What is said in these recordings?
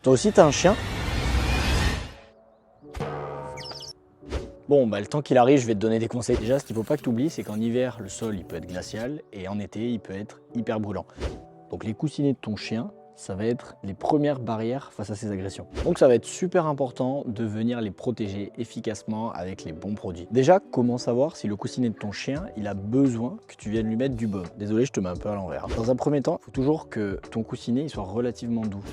Toi aussi, t'as un chien? Bon, le temps qu'il arrive, je vais te donner des conseils. Déjà, ce qu'il ne faut pas que tu oublies, c'est qu'en hiver, le sol, il peut être glacial et en été, il peut être hyper brûlant. Donc les coussinets de ton chien, ça va être les premières barrières face à ces agressions. Donc ça va être super important de venir les protéger efficacement avec les bons produits. Déjà, comment savoir si le coussinet de ton chien, il a besoin que tu viennes lui mettre du baume? Désolé, je te mets un peu à l'envers. Dans un premier temps, il faut toujours que ton coussinet il soit relativement doux.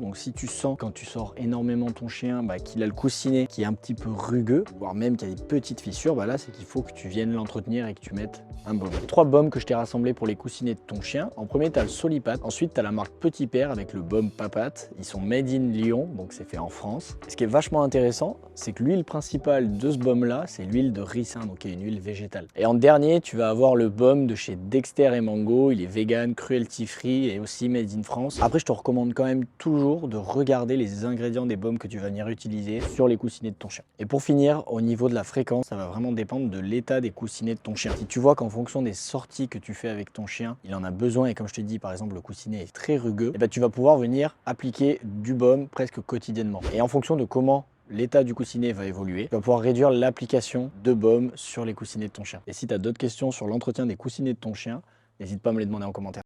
Donc si tu sens quand tu sors énormément ton chien qu'il a le coussinet qui est un petit peu rugueux, voire même qu'il y a des petites fissures, là c'est qu'il faut que tu viennes l'entretenir et que tu mettes un baume. Les 3 baumes que je t'ai rassemblés pour les coussinets de ton chien. En premier tu as le Solipat, ensuite tu as la marque Petit Père avec le baume Papat. Ils sont made in Lyon, donc c'est fait en France. Et ce qui est vachement intéressant, c'est que l'huile principale de ce baume là, c'est l'huile de ricin, donc qui est une huile végétale. Et en dernier, tu vas avoir le baume de chez Dexter et Mango, il est vegan, cruelty free et aussi made in France. Après je te recommande quand même toujours de regarder les ingrédients des baumes que tu vas venir utiliser sur les coussinets de ton chien. Et pour finir, au niveau de la fréquence, ça va vraiment dépendre de l'état des coussinets de ton chien. Si tu vois qu'en fonction des sorties que tu fais avec ton chien, il en a besoin et comme je te dis, par exemple, le coussinet est très rugueux, et tu vas pouvoir venir appliquer du baume presque quotidiennement. Et en fonction de comment l'état du coussinet va évoluer, tu vas pouvoir réduire l'application de baume sur les coussinets de ton chien. Et si tu as d'autres questions sur l'entretien des coussinets de ton chien, n'hésite pas à me les demander en commentaire.